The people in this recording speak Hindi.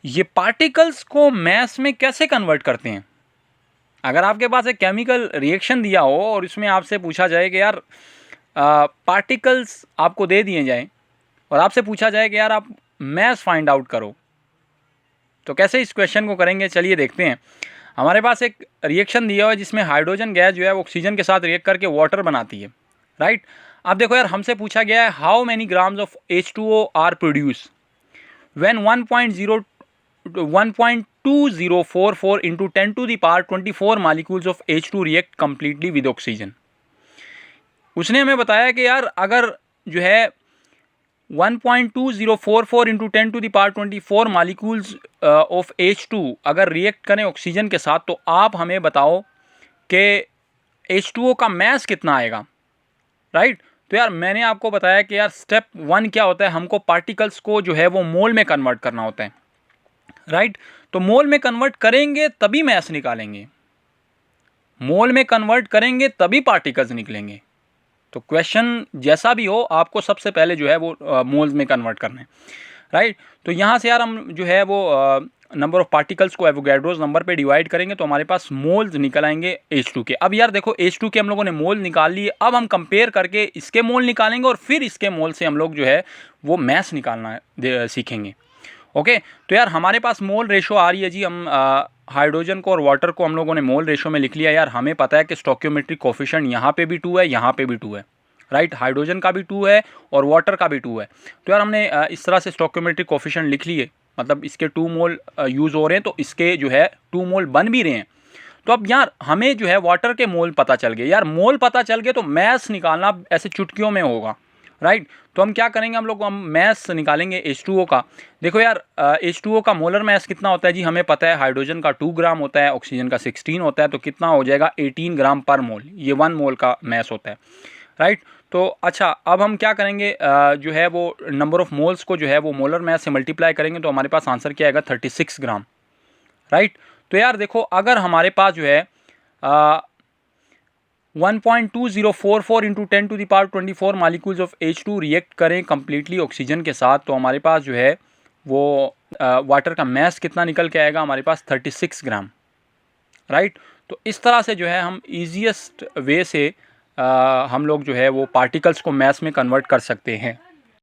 ये पार्टिकल्स को मैस में कैसे कन्वर्ट करते हैं? अगर आपके पास एक केमिकल रिएक्शन दिया हो और इसमें आपसे पूछा जाए कि यार पार्टिकल्स आपको दे दिए जाएं और आपसे पूछा जाए कि यार आप मैस फाइंड आउट करो, तो कैसे इस क्वेश्चन को करेंगे? चलिए देखते हैं। हमारे पास एक रिएक्शन दिया हुआ है जिसमें हाइड्रोजन गैस जो है वो ऑक्सीजन के साथ रिएक्ट करके वाटर बनाती है, राइट। अब देखो यार, हमसे पूछा गया है how many grams of H2O are produce when 1.2044 into 10⁻24 molecules of H2 react completely with oxygen. उसने हमें बताया कि यार अगर जो है 1.2044 इंटू 10⁻24 मालिक्यूल्स ऑफ H2 अगर रिएक्ट करें ऑक्सीजन के साथ, तो आप हमें बताओ कि H2O का मैस कितना आएगा, राइट। तो यार मैंने आपको बताया कि यार स्टेप 1 क्या होता है, हमको पार्टिकल्स को जो है वो मोल में कन्वर्ट करना होता है, राइट। तो मोल में कन्वर्ट करेंगे तभी मैस निकालेंगे, मोल में कन्वर्ट करेंगे तभी पार्टिकल्स निकलेंगे। तो क्वेश्चन जैसा भी हो, आपको सबसे पहले जो है वो मोल्स में कन्वर्ट करना है, राइट। तो यहाँ से यार हम जो है वो नंबर ऑफ पार्टिकल्स को एवोगैड्रोस नंबर पे डिवाइड करेंगे तो हमारे पास मोल्स निकल आएंगे H2 के। अब यार देखो, H2 के हम लोगों ने मोल निकाल लिए, अब हम कंपेयर करके इसके मोल निकालेंगे और फिर इसके मोल से हम लोग जो है वो मैस निकालना सीखेंगे। ओके, तो यार हमारे पास मोल रेशो आ रही है जी। हम हाइड्रोजन को और वाटर को हम लोगों ने मोल रेशो में लिख लिया। यार हमें पता है कि स्टोक्योमेट्रिक कोफिशिएंट यहाँ पे भी 2 है, यहाँ पे भी 2 है, राइट। हाइड्रोजन का भी 2 है और वाटर का भी 2 है। तो यार हमने इस तरह से स्टोक्योमेट्रिक कोफिशिएंट लिख लिए, मतलब इसके 2 मोल यूज़ हो रहे हैं तो इसके जो है 2 मोल बन भी रहे हैं। तो अब यार हमें जो है वाटर के मोल पता चल गए। यार मोल पता चल गए तो मैस निकालना ऐसे चुटकियों में होगा, राइट। तो हम क्या करेंगे, हम मैस निकालेंगे H2O का। देखो यार H2O का मोलर मैस कितना होता है जी, हमें पता है। हाइड्रोजन का 2 ग्राम होता है, ऑक्सीजन का 16 होता है, तो कितना हो जाएगा 18 ग्राम पर मोल। ये 1 मोल का मैस होता है, राइट। तो अच्छा, अब हम क्या करेंगे, जो है वो नंबर ऑफ मोल्स को जो है वो मोलर मैस से मल्टीप्लाई करेंगे तो हमारे पास आंसर क्या आएगा, 36 ग्राम, राइट। तो यार देखो, अगर हमारे पास जो है 1.2044 into 10⁻24 molecules of H2 react करें कम्प्लीटली ऑक्सीजन के साथ, तो हमारे पास जो है वो वाटर का मैस कितना निकल के आएगा, हमारे पास 36 ग्राम, राइट। तो इस तरह से जो है हम ईजीएस्ट वे से हम लोग जो है वो पार्टिकल्स को मैस में कन्वर्ट कर सकते हैं।